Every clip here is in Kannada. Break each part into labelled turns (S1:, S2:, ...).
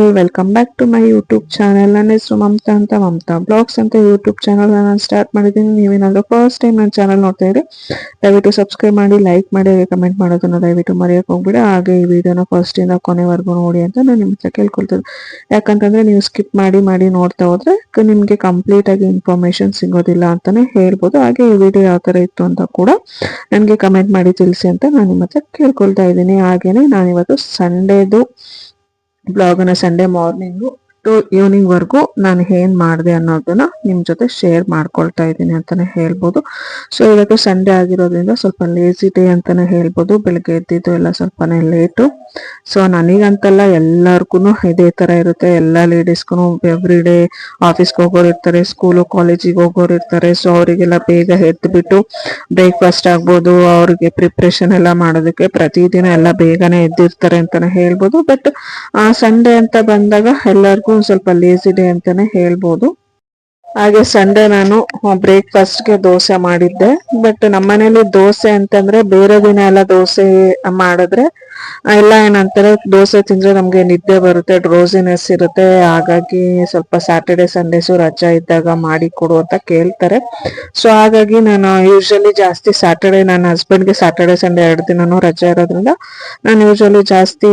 S1: All, welcome back to my YouTube channel. ನನ್ನ ಹೆಸರು ಮಮತಾ ಅಂತ, ಮಮತಾ ಬ್ಲಾಗ್ಸ್ ಅಂತ ಯೂಟ್ಯೂಬ್ ಚಾನಲ್ ನಾನು ಸ್ಟಾರ್ಟ್ ಮಾಡಿದ್ದೀನಿ. ನೀವೇನಾದರೂ ಫಸ್ಟ್ ಟೈಮ್ ನನ್ನ ಚಾನಲ್ ನೋಡ್ತಾ ಇದ್ರೆ ದಯವಿಟ್ಟು ಸಬ್ಸ್ಕ್ರೈಬ್ ಮಾಡಿ, ಲೈಕ್ ಮಾಡಿ, ಕಮೆಂಟ್ ಮಾಡೋದನ್ನ ದಯವಿಟ್ಟು ಮರೆಯೋಕೆ ಹೋಗ್ಬಿಡಿ. ಹಾಗೆ ಈ ವಿಡಿಯೋನ ಫಸ್ಟ್ ಇಂದ ಕೊನೆವರೆಗೂ ನೋಡಿ ಅಂತ ನಾನು ನಿಮ್ಮ ಹತ್ರ ಕೇಳ್ಕೊಳ್ತೀನಿ. ಯಾಕಂತಂದ್ರೆ ನೀವು ಸ್ಕಿಪ್ ಮಾಡಿ ಮಾಡಿ ನೋಡ್ತಾ ಹೋದ್ರೆ ನಿಮಗೆ ಕಂಪ್ಲೀಟ್ ಆಗಿ ಇನ್ಫಾರ್ಮೇಶನ್ ಸಿಗೋದಿಲ್ಲ ಅಂತಾನೆ ಹೇಳ್ಬೋದು. ಹಾಗೆ ಈ ವಿಡಿಯೋ ಯಾವ ತರ ಇತ್ತು ಅಂತ ಕೂಡ ನನಗೆ ಕಮೆಂಟ್ ಮಾಡಿ ತಿಳಿಸಿ ಅಂತ ನಾನು ನಿಮ್ಮ ಹತ್ರ ಕೇಳ್ಕೊಳ್ತಾ ಇದ್ದೀನಿ. ಹಾಗೇನೆ ನಾನಿವತ್ತು ಸಂಡೇದು ಬ್ಲಾಗನ್ನ ಸಂಡೇ ಮಾರ್ನಿಂಗು ಟು ಈವ್ನಿಂಗ್ ವರ್ಗು ನಾನು ಏನ್ ಮಾಡಿದೆ ಅನ್ನೋದನ್ನ ನಿಮ್ ಜೊತೆ ಶೇರ್ ಮಾಡ್ಕೊಳ್ತಾ ಇದ್ದೀನಿ ಅಂತಾನೆ ಹೇಳ್ಬೋದು. ಸೊ ಇವತ್ತು ಸಂಡೇ ಆಗಿರೋದ್ರಿಂದ ಸ್ವಲ್ಪ ಲೇಸಿ ಡೇ ಅಂತಾನೆ ಹೇಳ್ಬೋದು. ಬೆಳಗ್ಗೆ ಎದ್ದಿದ್ದು ಎಲ್ಲ ಸ್ವಲ್ಪನೇ ಲೇಟು. ಸೊ ನನಗಂತಲ್ಲ, ಎಲ್ಲಾರ್ಗು ಇದೇ ತರ ಇರುತ್ತೆ. ಎಲ್ಲಾ ಲೇಡೀಸ್ಗೂ ಎವ್ರಿ ಡೇ ಆಫೀಸ್ಗೆ ಹೋಗೋರು ಇರ್ತಾರೆ, ಸ್ಕೂಲು ಕಾಲೇಜಿಗೆ ಹೋಗೋರು ಇರ್ತಾರೆ. ಸೊ ಅವರಿಗೆಲ್ಲ ಬೇಗ ಎದ್ಬಿಟ್ಟು ಬ್ರೇಕ್ಫಾಸ್ಟ್ ಆಗ್ಬೋದು, ಅವ್ರಿಗೆ ಪ್ರಿಪ್ರೇಷನ್ ಎಲ್ಲ ಮಾಡೋದಕ್ಕೆ ಪ್ರತಿದಿನ ಎಲ್ಲ ಬೇಗನೆ ಎದ್ದಿರ್ತಾರೆ ಅಂತಾನೆ ಹೇಳ್ಬೋದು. ಬಟ್ ಸಂಡೇ ಅಂತ ಬಂದಾಗ ಎಲ್ಲರಿಗೂ ಸ್ವಲ್ಪ ಲೇಸಿ ಡೇ ಅಂತಾನೆ ಹೇಳ್ಬೋದು. ಹಾಗೆ ಸಂಡೇ ನಾನು ಬ್ರೇಕ್ಫಾಸ್ಟ್ಗೆ ದೋಸೆ ಮಾಡಿದ್ದೆ. ಬಟ್ ನಮ್ಮನೇಲಿ ದೋಸೆ ಅಂತಂದ್ರೆ ಬೇರೆ ದಿನ ಎಲ್ಲ ದೋಸೆ ಮಾಡಿದ್ರೆ ಎಲ್ಲ ಏನಂತಾರೆ, ದೋಸೆ ತಿಂದ್ರೆ ನಮ್ಗೆ ನಿದ್ದೆ ಬರುತ್ತೆ, ಡ್ರೋಸಿನೆಸ್ ಇರುತ್ತೆ. ಹಾಗಾಗಿ ಸ್ವಲ್ಪ ಸ್ಯಾಟರ್ಡೆ ಸಂಡೇಸು ರಜಾ ಇದ್ದಾಗ ಮಾಡಿ ಕೊಡು ಅಂತ ಕೇಳ್ತಾರೆ. ಸೊ ಹಾಗಾಗಿ ನಾನು ಯೂಶಲಿ ಜಾಸ್ತಿ ಸ್ಯಾಟರ್ಡೆ, ನನ್ನ ಹಸ್ಬೆಂಡ್ಗೆ ಸ್ಯಾಟರ್ಡೆ ಸಂಡೇ 2 ದಿನನೂ ರಜಾ ಇರೋದ್ರಿಂದ ನಾನು ಯೂಶಲಿ ಜಾಸ್ತಿ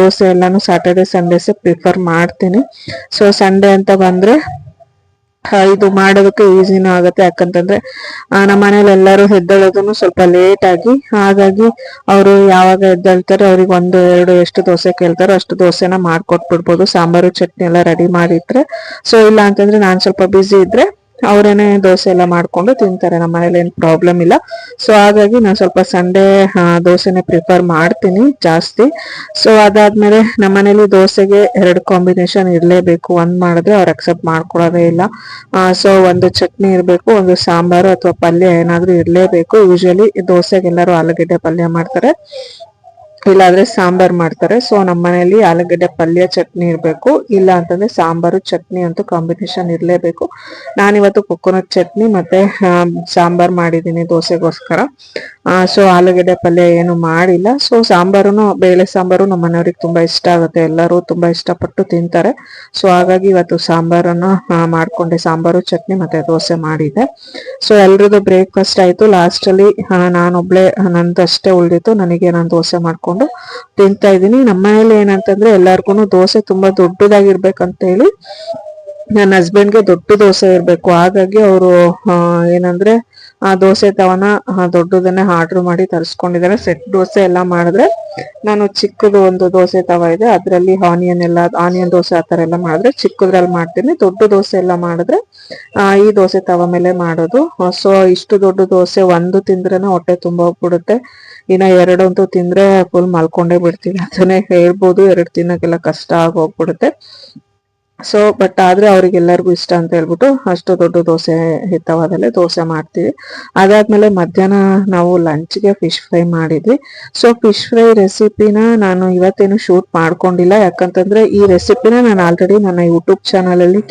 S1: ದೋಸೆ ಎಲ್ಲಾನು ಸ್ಯಾಟರ್ಡೆ ಸಂಡೇಸೇ ಪ್ರಿಫರ್ ಮಾಡ್ತೀನಿ. ಸೊ ಸಂಡೇ ಅಂತ ಬಂದ್ರೆ ಇದು ಮಾಡೋದಕ್ಕೆ ಈಸಿನೂ ಆಗುತ್ತೆ. ಯಾಕಂತಂದ್ರೆ ನಮ್ಮ ಮನೇಲಿ ಎಲ್ಲರೂ ಎದ್ದೇಳೋದನ್ನು ಸ್ವಲ್ಪ ಲೇಟ್ ಆಗಿ, ಹಾಗಾಗಿ ಅವರು ಯಾವಾಗ ಎದ್ದೇಳ್ತಾರೆ ಅವ್ರಿಗೆ 1-2 ಎಷ್ಟು ದೋಸೆ ಕೇಳ್ತಾರೋ ಅಷ್ಟು ದೋಸೆನ ಮಾಡ್ಕೊಟ್ಬಿಡ್ಬೋದು. ಸಾಂಬಾರು ಚಟ್ನಿ ಎಲ್ಲ ರೆಡಿ ಮಾಡಿಟ್ರೆ. ಸೊ ಇಲ್ಲ ಅಂತಂದ್ರೆ ನಾನು ಸ್ವಲ್ಪ ಬ್ಯುಸಿ ಇದ್ರೆ ಅವರೇನೆ ದೋಸೆ ಎಲ್ಲ ಮಾಡ್ಕೊಂಡು ತಿಂತಾರೆ. ನಮ್ಮ ಮನೇಲಿ ಏನು ಪ್ರಾಬ್ಲಮ್ ಇಲ್ಲ. ಸೊ ಹಾಗಾಗಿ ನಾನು ಸ್ವಲ್ಪ ಸಂಡೇ ದೋಸೆನೆ ಪ್ರಿಫರ್ ಮಾಡ್ತೀನಿ ಜಾಸ್ತಿ. ಸೊ ಅದಾದ್ಮೇಲೆ ನಮ್ಮ ಮನೇಲಿ ದೋಸೆಗೆ 2 ಕಾಂಬಿನೇಷನ್ ಇರಲೇಬೇಕು. ಒಂದ್ ಮಾಡಿದ್ರೆ ಅವ್ರು ಅಕ್ಸೆಪ್ಟ್ ಮಾಡ್ಕೊಳೋದೇ ಇಲ್ಲ. ಸೊ ಒಂದು ಚಟ್ನಿ ಇರಬೇಕು, ಒಂದು ಸಾಂಬಾರು ಅಥವಾ ಪಲ್ಯ ಏನಾದ್ರೂ ಇರಲೇಬೇಕು. ಯೂಶಲಿ ದೋಸೆಗೆ ಎಲ್ಲರೂ ಆಲೂಗೆಡ್ಡೆ ಪಲ್ಯ ಮಾಡ್ತಾರೆ, ಇಲ್ಲಾಂದ್ರೆ ಸಾಂಬಾರ್ ಮಾಡ್ತಾರೆ. ಸೊ ನಮ್ಮ ಮನೇಲಿ ಆಲೂಗಡ್ಡೆ ಪಲ್ಯ ಚಟ್ನಿ ಇರಬೇಕು, ಇಲ್ಲ ಅಂತಂದ್ರೆ ಸಾಂಬಾರು ಚಟ್ನಿ ಅಂತೂ ಕಾಂಬಿನೇಷನ್ ಇರಲೇಬೇಕು. ನಾನಿವತ್ತು ಕೊಕೊನಟ್ ಚಟ್ನಿ ಮತ್ತೆ ಸಾಂಬಾರ್ ಮಾಡಿದ್ದೀನಿ ದೋಸೆಗೋಸ್ಕರ. ಸೊ ಆಲೂಗಡ್ಡೆ ಪಲ್ಯ ಏನು ಮಾಡಿಲ್ಲ. ಸೊ ಸಾಂಬಾರುನು, ಬೇಳೆ ಸಾಂಬಾರು ನಮ್ಮ ಮನೆಯವ್ರಿಗೆ ತುಂಬಾ ಇಷ್ಟ ಆಗುತ್ತೆ, ಎಲ್ಲರೂ ತುಂಬಾ ಇಷ್ಟಪಟ್ಟು ತಿಂತಾರೆ. ಸೊ ಹಾಗಾಗಿ ಇವತ್ತು ಸಾಂಬಾರನ್ನ ಮಾಡ್ಕೊಂಡೆ, ಸಾಂಬಾರು ಚಟ್ನಿ ಮತ್ತೆ ದೋಸೆ ಮಾಡಿದ್ದೆ. ಸೊ ಎಲ್ರದ್ದು ಬ್ರೇಕ್ಫಾಸ್ಟ್ ಆಯ್ತು. ಲಾಸ್ಟ್ ಅಲ್ಲಿ ನಾನೊಬ್ಳೆ, ನಂದಷ್ಟೇ ಉಳ್ದಿತ್ತು, ನನಗೆ ನಾನು ದೋಸೆ ಮಾಡ್ಕೊಂಡು ತಿಂತಾ ಇದ್ದೀನಿ. ನಮ್ಮ ಮನೇಲಿ ಏನಂತಂದ್ರೆ ಎಲ್ಲಾರ್ಗು ದೋಸೆ ತುಂಬಾ ದೊಡ್ಡದಾಗಿರ್ಬೇಕಂತ ಹೇಳಿ ನನ್ನ ಹಸ್ಬೆಂಡ್ಗೆ ದೊಡ್ಡ ದೋಸೆ ಇರ್ಬೇಕು. ಹಾಗಾಗಿ ಅವರು ಏನಂದ್ರೆ ಆ ದೋಸೆ ತವನ ದೊಡ್ಡದನ್ನೇ ಆರ್ಡರ್ ಮಾಡಿ ತರಿಸ್ಕೊಂಡಿದ್ದಾರೆ. ಸೆಟ್ ದೋಸೆ ಎಲ್ಲ ಮಾಡಿದ್ರೆ ನಾನು ಚಿಕ್ಕದು ಒಂದು ದೋಸೆ ತವ ಇದೆ, ಅದರಲ್ಲಿ ಆನಿಯನ್ ದೋಸೆ ಆ ತರ ಎಲ್ಲ ಮಾಡಿದ್ರೆ ಚಿಕ್ಕದ್ರಲ್ಲಿ ಮಾಡ್ತೀನಿ. ದೊಡ್ಡ ದೋಸೆ ಎಲ್ಲ ಮಾಡಿದ್ರೆ ಈ ದೋಸೆ ತವ ಮೇಲೆ ಮಾಡೋದು. ಸೊ ಇಷ್ಟು ದೊಡ್ಡ ದೋಸೆ ಒಂದು ತಿಂದ್ರೇನೆ ಹೊಟ್ಟೆ ತುಂಬಾ ಹೋಗ್ಬಿಡುತ್ತೆ. ಇನ್ನ 2 ಅಂತೂ ತಿಂದ್ರೆ ಫುಲ್ ಮಲ್ಕೊಂಡೇ ಬಿಡ್ತೀವಿ ಅದನ್ನೇ ಹೇಳ್ಬೋದು. 2 ತಿನ್ನಕ್ಕೆಲ್ಲ ಕಷ್ಟ ಆಗೋಗ್ಬಿಡುತ್ತೆ. ಸೊ ಬಟ್ ಆದ್ರೆ ಅವ್ರಿಗೆಲ್ಲರಿಗೂ ಇಷ್ಟ ಅಂತ ಹೇಳ್ಬಿಟ್ಟು ಅಷ್ಟು ದೊಡ್ಡ ದೋಸೆ ತವಾದಲ್ಲೇ ದೋಸೆ ಮಾಡ್ತೀವಿ. ಅದಾದ್ಮೇಲೆ ಮಧ್ಯಾಹ್ನ ನಾವು ಲಂಚ್ಗೆ ಫಿಶ್ ಫ್ರೈ ಮಾಡಿದ್ವಿ. ಸೊ ಫಿಶ್ ಫ್ರೈ ರೆಸಿಪಿನ ನಾನು ಇವತ್ತೇನು ಶೂಟ್ ಮಾಡ್ಕೊಂಡಿಲ್ಲ. ಯಾಕಂತಂದ್ರೆ ಈ ರೆಸಿಪಿನ ನಾನು ಆಲ್ರೆಡಿ ನನ್ನ ಯೂಟ್ಯೂಬ್ ಚಾನಲ್ ಅಲ್ಲಿ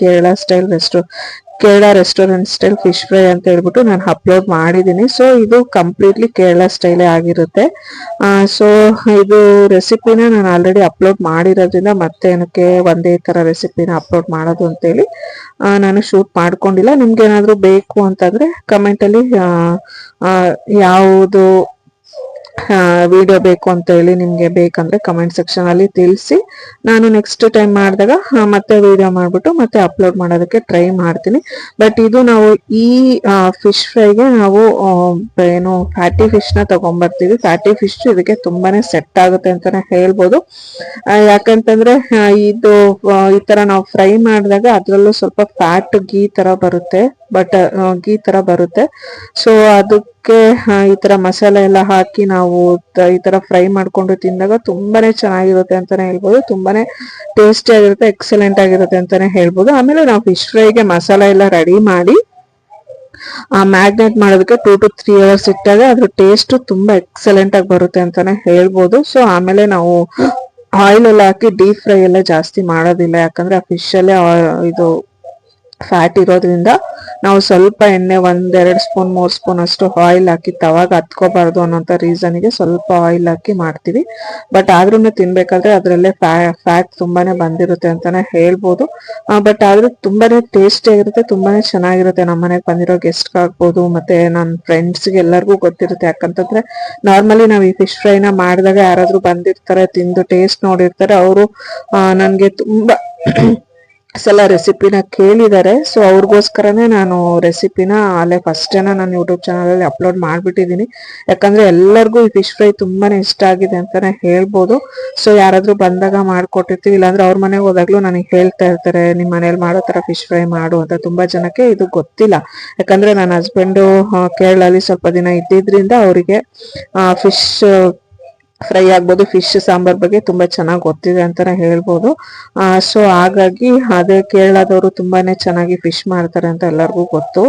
S1: Kerala restaurant style fish fry ಅಂತ ಹೇಳ್ಬಿಟ್ಟು ನಾನು ಅಪ್ಲೋಡ್ ಮಾಡಿದ್ದೀನಿ. ಸೊ ಇದು ಕಂಪ್ಲೀಟ್ಲಿ ಕೇರಳ ಸ್ಟೈಲೇ ಆಗಿರುತ್ತೆ. ಸೊ ಇದು ರೆಸಿಪಿನ ನಾನು ಆಲ್ರೆಡಿ ಅಪ್ಲೋಡ್ ಮಾಡಿರೋದ್ರಿಂದ ಮತ್ತೆ ಏನಕ್ಕೆ ಒಂದೇ ತರ ರೆಸಿಪಿನ ಅಪ್ಲೋಡ್ ಮಾಡೋದು ಅಂತೇಳಿ ನಾನು ಶೂಟ್ ಮಾಡ್ಕೊಂಡಿಲ್ಲ. ನಿಮ್ಗೆ ಏನಾದ್ರು ಬೇಕು ಅಂತಂದ್ರೆ ಕಮೆಂಟ್ ಅಲ್ಲಿ ಯಾವುದು ವಿಡಿಯೋ ಬೇಕು ಅಂತ ಹೇಳಿ ನಿಮ್ಗೆ ಬೇಕಂದ್ರೆ ಕಮೆಂಟ್ ಸೆಕ್ಷನ್ ಅಲ್ಲಿ ತಿಳಿಸಿ. ನಾನು ನೆಕ್ಸ್ಟ್ ಟೈಮ್ ಮಾಡಿದಾಗ ಮತ್ತೆ ವಿಡಿಯೋ ಮಾಡ್ಬಿಟ್ಟು ಮತ್ತೆ ಅಪ್ಲೋಡ್ ಮಾಡೋದಕ್ಕೆ ಟ್ರೈ ಮಾಡ್ತೀನಿ. ಬಟ್ ಇದು ನಾವು ಈ ಫಿಶ್ ಫ್ರೈಗೆ ನಾವು ಏನು ಫ್ಯಾಟಿ ಫಿಶ್ ನ ತಗೊಂಡ್ಬರ್ತೀವಿ. ಫ್ಯಾಟಿ ಫಿಶ್ ಇದಕ್ಕೆ ತುಂಬಾನೇ ಸೆಟ್ ಆಗುತ್ತೆ ಅಂತಾನೆ ಹೇಳ್ಬೋದು. ಯಾಕಂತಂದ್ರೆ ಇದು ಈ ತರ ನಾವು ಫ್ರೈ ಮಾಡಿದಾಗ ಅದ್ರಲ್ಲೂ ಸ್ವಲ್ಪ ಫ್ಯಾಟ್ ಗೀ ತರ ಬರುತ್ತೆ, ಗೀ ತರ ಬರುತ್ತೆ. ಸೊ ಅದಕ್ಕೆ ಈ ತರ ಮಸಾಲೆ ಎಲ್ಲ ಹಾಕಿ ನಾವು ಈ ತರ ಫ್ರೈ ಮಾಡ್ಕೊಂಡು ತಿಂದಾಗ ತುಂಬಾನೇ ಚೆನ್ನಾಗಿರುತ್ತೆ ಅಂತಾನೆ ಹೇಳ್ಬೋದು. ತುಂಬಾನೇ ಟೇಸ್ಟಿ ಆಗಿರುತ್ತೆ, ಎಕ್ಸಲೆಂಟ್ ಆಗಿರುತ್ತೆ ಅಂತಾನೆ ಹೇಳ್ಬೋದು. ಆಮೇಲೆ ನಾವು ಫಿಶ್ ಫ್ರೈಗೆ ಮಸಾಲ ಎಲ್ಲ ರೆಡಿ ಮಾಡಿ ಮ್ಯಾಗ್ನೇಟ್ ಮಾಡೋದಕ್ಕೆ 2 to 3 hours ಇಟ್ಟಾಗ ಅದ್ರ ಟೇಸ್ಟ್ ತುಂಬಾ ಎಕ್ಸಲೆಂಟ್ ಆಗಿ ಬರುತ್ತೆ ಅಂತಾನೆ ಹೇಳ್ಬೋದು. ಸೊ ಆಮೇಲೆ ನಾವು ಆಯಿಲ್ ಎಲ್ಲ ಹಾಕಿ ಡೀಪ್ ಫ್ರೈ ಎಲ್ಲ ಜಾಸ್ತಿ ಮಾಡೋದಿಲ್ಲ. ಯಾಕಂದ್ರೆ ಆ ಫಿಶ್ ಅಲ್ಲೇ ಇದು ಫ್ಯಾಟ್ ಇರೋದ್ರಿಂದ ನಾವು ಸ್ವಲ್ಪ ಎಣ್ಣೆ 1-2 ಸ್ಪೂನ್ 3 ಸ್ಪೂನ್ ಅಷ್ಟು ಆಯಿಲ್ ಹಾಕಿ ತವಾಗ ಹತ್ಕೋಬಾರ್ದು ಅನ್ನೋಂಥ ರೀಸನ್ಗೆ ಸ್ವಲ್ಪ ಆಯಿಲ್ ಹಾಕಿ ಮಾಡ್ತೀವಿ. ಬಟ್ ಆದ್ರೂ ತಿನ್ಬೇಕಾದ್ರೆ ಅದರಲ್ಲೇ ಫ್ಯಾಟ್ ತುಂಬಾನೇ ಬಂದಿರುತ್ತೆ ಅಂತಾನೆ ಹೇಳ್ಬೋದು. ಬಟ್ ಆದ್ರೂ ತುಂಬಾನೇ ಟೇಸ್ಟಿ ಆಗಿರುತ್ತೆ, ತುಂಬಾನೇ ಚೆನ್ನಾಗಿರುತ್ತೆ. ನಮ್ಮ ಮನೆಗೆ ಬಂದಿರೋ ಗೆಸ್ಟ್ ಆಗ್ಬೋದು ಮತ್ತೆ ನನ್ನ ಫ್ರೆಂಡ್ಸ್ಗೆ ಎಲ್ಲರಿಗೂ ಗೊತ್ತಿರುತ್ತೆ. ಯಾಕಂತಂದ್ರೆ ನಾರ್ಮಲಿ ನಾವು ಈ ಫಿಶ್ ಫ್ರೈನ ಮಾಡಿದಾಗ ಯಾರಾದ್ರೂ ಬಂದಿರ್ತಾರೆ, ತಿಂದು ಟೇಸ್ಟ್ ನೋಡಿರ್ತಾರೆ, ಅವರು ನನ್ಗೆ ತುಂಬಾ ಸಲ ರೆಸಿಪಿನ ಕೇಳಿದ್ದಾರೆ. ಸೊ ಅವ್ರಿಗೋಸ್ಕರನೇ ನಾನು ರೆಸಿಪಿನ ಅಲ್ಲೇ ಫಸ್ಟ್ ನಾನು ಯೂಟ್ಯೂಬ್ ಚಾನಲಲ್ಲಿ ಅಪ್ಲೋಡ್ ಮಾಡಿಬಿಟ್ಟಿದ್ದೀನಿ. ಯಾಕಂದ್ರೆ ಎಲ್ಲರಿಗೂ ಈ ಫಿಶ್ ಫ್ರೈ ತುಂಬಾನೇ ಇಷ್ಟ ಆಗಿದೆ ಅಂತಾನೆ ಹೇಳ್ಬೋದು. ಸೊ ಯಾರಾದ್ರೂ ಬಂದಾಗ ಮಾಡ್ಕೊಟ್ಟಿರ್ತೀವಿ, ಇಲ್ಲಾಂದ್ರೆ ಅವ್ರ ಮನೆಗೆ ಹೋದಾಗ್ಲೂ ನನಗೆ ಹೇಳ್ತಾ ಇರ್ತಾರೆ, ನಿಮ್ಮ ಮನೇಲಿ ಮಾಡೋ ತರ ಫಿಶ್ ಫ್ರೈ ಮಾಡು ಅಂತ. ತುಂಬಾ ಜನಕ್ಕೆ ಇದು ಗೊತ್ತಿಲ್ಲ. ಯಾಕಂದ್ರೆ ನನ್ನ ಹಸ್ಬೆಂಡು ಕೇರಳಲ್ಲಿ ಸ್ವಲ್ಪ ದಿನ ಇದ್ದಿದ್ರಿಂದ ಅವರಿಗೆ ಫಿಶ್ ಫ್ರೈ ಆಗ್ಬೋದು, ಫಿಶ್ ಸಾಂಬಾರ್ ಬಗ್ಗೆ ತುಂಬಾ ಚೆನ್ನಾಗಿ ಗೊತ್ತಿದೆ ಅಂತಾನೆ ಹೇಳ್ಬೋದು. ಸೊ ಹಾಗಾಗಿ ಅದೇ ಕೇರಳದವರು ತುಂಬಾನೇ ಚೆನ್ನಾಗಿ ಫಿಶ್ ಮಾಡ್ತಾರೆ ಅಂತ ಎಲ್ಲರಿಗೂ ಗೊತ್ತು.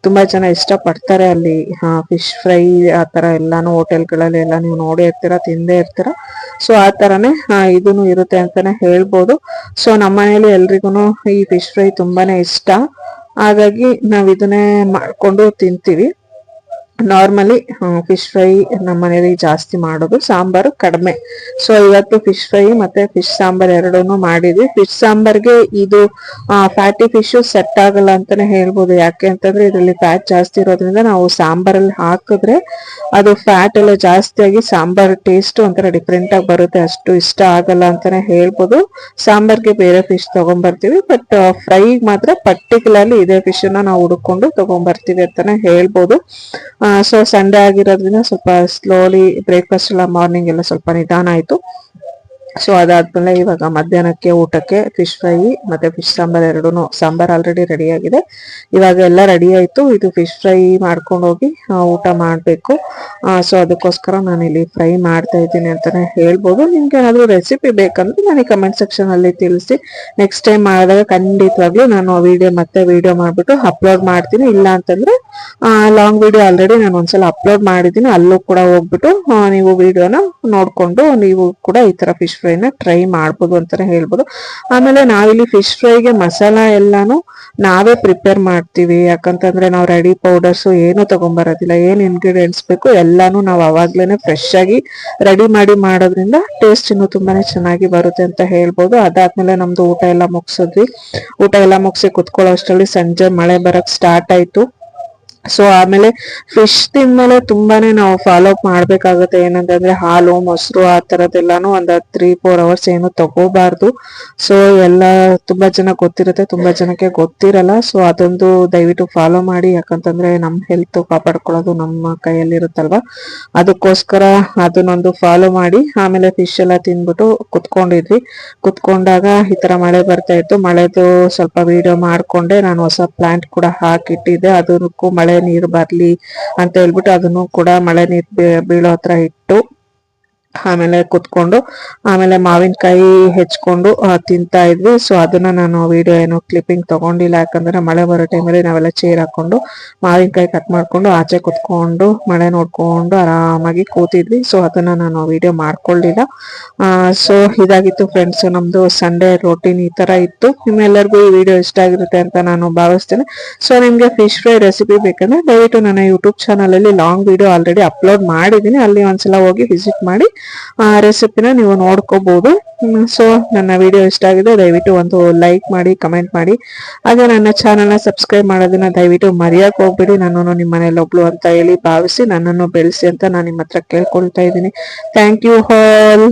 S1: ತುಂಬಾ ಜನ ಇಷ್ಟಪಡ್ತಾರೆ ಅಲ್ಲಿ ಫಿಶ್ ಫ್ರೈ ಆ ತರ ಎಲ್ಲಾನು ಹೋಟೆಲ್ಗಳಲ್ಲಿ ಎಲ್ಲ ನೀವು ನೋಡೇ ಇರ್ತೀರಾ, ತಿಂದೇ ಇರ್ತೀರಾ. ಸೊ ಆ ತರನೇ ಇದನ್ನು ಇರುತ್ತೆ ಅಂತಾನೆ ಹೇಳ್ಬೋದು. ಸೊ ನಮ್ಮ ಮನೇಲಿ ಎಲ್ರಿಗೂ ಈ ಫಿಶ್ ಫ್ರೈ ತುಂಬಾನೇ ಇಷ್ಟ. ಹಾಗಾಗಿ ನಾವ್ ಇದನ್ನೇ ಮಾಡ್ಕೊಂಡು ತಿಂತೀವಿ. ನಾರ್ಮಲಿ ಫಿಶ್ ಫ್ರೈ ನಮ್ಮ ಮನೇಲಿ ಜಾಸ್ತಿ ಮಾಡೋದು, ಸಾಂಬಾರು ಕಡಿಮೆ. ಸೊ ಇವತ್ತು ಫಿಶ್ ಫ್ರೈ ಮತ್ತೆ ಫಿಶ್ ಸಾಂಬಾರ್ ಎರಡೂನು ಮಾಡಿದ್ವಿ. ಫಿಶ್ ಸಾಂಬಾರ್ಗೆ ಇದು ಫ್ಯಾಟಿ ಫಿಶ್ ಸೆಟ್ ಆಗಲ್ಲ ಅಂತಾನೆ ಹೇಳ್ಬೋದು. ಯಾಕೆ ಅಂತಂದ್ರೆ ಇದರಲ್ಲಿ ಫ್ಯಾಟ್ ಜಾಸ್ತಿ ಇರೋದ್ರಿಂದ ನಾವು ಸಾಂಬಾರಲ್ಲಿ ಹಾಕಿದ್ರೆ ಅದು ಫ್ಯಾಟ್ ಎಲ್ಲ ಜಾಸ್ತಿ ಆಗಿ ಸಾಂಬಾರ್ ಟೇಸ್ಟ್ ಒಂಥರ ಡಿಫ್ರೆಂಟ್ ಆಗಿ ಬರುತ್ತೆ, ಅಷ್ಟು ಇಷ್ಟ ಆಗಲ್ಲ ಅಂತಾನೆ ಹೇಳ್ಬೋದು. ಸಾಂಬಾರ್ಗೆ ಬೇರೆ ಫಿಶ್ ತಗೊಂಡ್ಬರ್ತೀವಿ, ಬಟ್ ಫ್ರೈ ಮಾತ್ರ ಪರ್ಟಿಕ್ಯುಲರ್ಲಿ ಇದೇ ಫಿಶ್ ನಾವು ಹುಡುಕೊಂಡು ತಗೊಂಡ್ಬರ್ತೀವಿ ಅಂತಾನೆ ಹೇಳ್ಬೋದು. ಸೊ ಸಂಡೇ ಆಗಿರೋದ್ರಿಂದ ಸ್ವಲ್ಪ ಸ್ಲೋಲಿ ಬ್ರೇಕ್ಫಾಸ್ಟ್ ಎಲ್ಲ ಮಾರ್ನಿಂಗ್ ಎಲ್ಲ ಸ್ವಲ್ಪ ನಿಧಾನ ಆಯ್ತು. ಸೊ ಅದಾದ್ಮೇಲೆ ಇವಾಗ ಮಧ್ಯಾಹ್ನಕ್ಕೆ ಊಟಕ್ಕೆ ಫಿಶ್ ಫ್ರೈ ಮತ್ತೆ ಫಿಶ್ ಸಾಂಬಾರ್ ಎರಡೂನು, ಸಾಂಬಾರ್ ಆಲ್ರೆಡಿ ರೆಡಿ ಆಗಿದೆ, ಇವಾಗ ಎಲ್ಲ ರೆಡಿ ಆಯ್ತು. ಇದು ಫಿಶ್ ಫ್ರೈ ಮಾಡ್ಕೊಂಡು ಹೋಗಿ ಊಟ ಮಾಡಬೇಕು. ಸೊ ಅದಕ್ಕೋಸ್ಕರ ನಾನು ಇಲ್ಲಿ ಫ್ರೈ ಮಾಡ್ತಾ ಇದ್ದೀನಿ ಅಂತಾನೆ ಹೇಳ್ಬೋದು. ನಿಮ್ಗೆ ಏನಾದ್ರು ರೆಸಿಪಿ ಬೇಕಂದ್ರೆ ನನಗೆ ಕಮೆಂಟ್ ಸೆಕ್ಷನ್ ಅಲ್ಲಿ ತಿಳಿಸಿ. ನೆಕ್ಸ್ಟ್ ಟೈಮ್ ಮಾಡಿದಾಗ ಖಂಡಿತವಾಗ್ಲೂ ನಾನು ವಿಡಿಯೋ ಮಾಡ್ಬಿಟ್ಟು ಅಪ್ಲೋಡ್ ಮಾಡ್ತೀನಿ. ಇಲ್ಲ ಅಂತಂದ್ರೆ ಲಾಂಗ್ ವಿಡಿಯೋ ಆಲ್ರೆಡಿ ನಾನು ಒಂದ್ಸಲ ಅಪ್ಲೋಡ್ ಮಾಡಿದ್ದೀನಿ, ಅಲ್ಲೂ ಕೂಡ ಹೋಗ್ಬಿಟ್ಟು ನೀವು ವಿಡಿಯೋನ ನೋಡ್ಕೊಂಡು ನೀವು ಕೂಡ ಈ ತರ ಫಿಶ್ ಫ್ರೈನ ಟ್ರೈ ಮಾಡ್ಬೋದು ಅಂತಾನೆ ಹೇಳ್ಬೋದು. ಆಮೇಲೆ ನಾವಿಲ್ಲಿ ಫಿಶ್ ಫ್ರೈಗೆ ಮಸಾಲ ಎಲ್ಲಾನು ನಾವೇ ಪ್ರಿಪೇರ್ ಮಾಡ್ತೀವಿ. ಯಾಕಂತಂದ್ರೆ ನಾವು ರೆಡಿ ಪೌಡರ್ಸ್ ಏನು ತಗೊಂಡ್ಬರೋದಿಲ್ಲ, ಏನ್ ಇಂಗ್ರೀಡಿಯೆಂಟ್ಸ್ ಬೇಕು ಎಲ್ಲಾನು ನಾವು ಅವಾಗ್ಲೇನೆ ಫ್ರೆಶ್ ಆಗಿ ರೆಡಿ ಮಾಡಿ ಮಾಡೋದ್ರಿಂದ ಟೇಸ್ಟ್ ಇನ್ನು ತುಂಬಾನೇ ಚೆನ್ನಾಗಿ ಬರುತ್ತೆ ಅಂತ ಹೇಳ್ಬೋದು. ಅದಾದ್ಮೇಲೆ ನಮ್ದು ಊಟ ಎಲ್ಲ ಮುಗಿಸಿ ಕುತ್ಕೊಳ್ಳೋ ಅಷ್ಟರಲ್ಲಿ ಸಂಜೆ ಮಳೆ ಬರಕ್ ಸ್ಟಾರ್ಟ್ ಆಯ್ತು. ಸೊ ಆಮೇಲೆ ಫಿಶ್ ತಿಂದ್ಮೇಲೆ ತುಂಬಾನೇ ನಾವು ಫಾಲೋ ಅಪ್ ಮಾಡ್ಬೇಕಾಗುತ್ತೆ. ಏನಂತಂದ್ರೆ ಹಾಲು ಮೊಸರು ಆ ತರದೆಲ್ಲಾನು ಒಂದ್ 3-4 ಅವರ್ಸ್ ಏನು ತಗೋಬಾರ್ದು. ಸೊ ಎಲ್ಲ ತುಂಬಾ ಜನ ಗೊತ್ತಿರುತ್ತೆ, ತುಂಬಾ ಜನಕ್ಕೆ ಗೊತ್ತಿರಲ್ಲ. ಸೊ ಅದೊಂದು ದಯವಿಟ್ಟು ಫಾಲೋ ಮಾಡಿ. ಯಾಕಂತಂದ್ರೆ ನಮ್ ಹೆಲ್ತ್ ಕಾಪಾಡ್ಕೊಳ್ಳೋದು ನಮ್ಮ ಕೈಯಲ್ಲಿರುತ್ತಲ್ವಾ, ಅದಕ್ಕೋಸ್ಕರ ಅದನ್ನೊಂದು ಫಾಲೋ ಮಾಡಿ. ಆಮೇಲೆ ಫಿಶ್ ಎಲ್ಲ ತಿಂದ್ಬಿಟ್ಟು ಕುತ್ಕೊಂಡಾಗ ಈ ತರ ಮಳೆ ಬರ್ತಾ ಇತ್ತು. ಮಳೆದು ಸ್ವಲ್ಪ ವಿಡಿಯೋ ಮಾಡ್ಕೊಂಡೆ. ನಾನು ಹೊಸ ಪ್ಲಾಂಟ್ ಕೂಡ ಹಾಕಿಟ್ಟಿದ್ದೆ, ಅದಕ್ಕೂ ಮಳೆ ನೀರು ಬರ್ಲಿ ಅಂತ ಹೇಳ್ಬಿಟ್ಟು ಅದನ್ನು ಕೂಡ ಮಳೆ ನೀರ್ ಬೀಳೋ ಹತ್ರ ಇಟ್ಟು ಆಮೇಲೆ ಕುತ್ಕೊಂಡು ಆಮೇಲೆ ಮಾವಿನಕಾಯಿ ಹೆಚ್ಕೊಂಡು ತಿಂತಾ ಇದ್ವಿ. ಸೊ ಅದನ್ನ ನಾನು ವಿಡಿಯೋ ಏನು ಕ್ಲಿಪ್ಪಿಂಗ್ ತಗೊಂಡಿಲ್ಲ. ಯಾಕಂದ್ರೆ ಮಳೆ ಬರೋ ಟೈಮಲ್ಲಿ ನಾವೆಲ್ಲ ಚೇರ್ ಹಾಕೊಂಡು ಮಾವಿನಕಾಯಿ ಕಟ್ ಮಾಡ್ಕೊಂಡು ಆಚೆ ಕುತ್ಕೊಂಡು ಮಳೆ ನೋಡ್ಕೊಂಡು ಆರಾಮಾಗಿ ಕೂತಿದ್ವಿ. ಸೊ ಅದನ್ನ ನಾನು ವಿಡಿಯೋ ಮಾಡ್ಕೊಳ್ಳಿಲ್ಲ. ಸೊ ಇದಾಗಿತ್ತು ಫ್ರೆಂಡ್ಸ್ ನಮ್ದು ಸಂಡೇ ರೋಟೀನ್ ಈ ತರ ಇತ್ತು. ನಿಮ್ಮೆಲ್ಲರಿಗೂ ಈ ವಿಡಿಯೋ ಇಷ್ಟ ಆಗಿರುತ್ತೆ ಅಂತ ನಾನು ಭಾವಿಸ್ತೇನೆ. ಸೊ ನಿಮ್ಗೆ ಫಿಶ್ ಫ್ರೈ ರೆಸಿಪಿ ಬೇಕಂದ್ರೆ ದಯವಿಟ್ಟು ನನ್ನ ಯೂಟ್ಯೂಬ್ ಚಾನಲ್ ಅಲ್ಲಿ ಲಾಂಗ್ ವಿಡಿಯೋ ಆಲ್ರೆಡಿ ಅಪ್ಲೋಡ್ ಮಾಡಿದ್ದೀನಿ, ಅಲ್ಲಿ ಒಂದ್ಸಲ ಹೋಗಿ ವಿಸಿಟ್ ಮಾಡಿ ರೆಸಿಪಿನ ನೀವು ನೋಡ್ಕೋಬಹುದು. ಸೊ ನನ್ನ ವಿಡಿಯೋ ಇಷ್ಟ ಆಗಿದೆ ದಯವಿಟ್ಟು ಒಂದು ಲೈಕ್ ಮಾಡಿ, ಕಮೆಂಟ್ ಮಾಡಿ. ಹಾಗೆ ನನ್ನ ಚಾನಲ್ನ ಸಬ್ಸ್ಕ್ರೈಬ್ ಮಾಡೋದನ್ನ ದಯವಿಟ್ಟು ಮರೆಯಕ್ಕೆ ಹೋಗ್ಬೇಡಿ. ನನ್ನನ್ನು ನಿಮ್ಮ ಮನೇಲಿ ಒಬ್ಳು ಅಂತ ಹೇಳಿ ಭಾವಿಸಿ ನನ್ನನ್ನು ಬೆಳೆಸಿ ಅಂತ ನಾನು ನಿಮ್ಮ ಹತ್ರ ಕೇಳ್ಕೊಳ್ತಾ ಇದ್ದೀನಿ. Thank you all.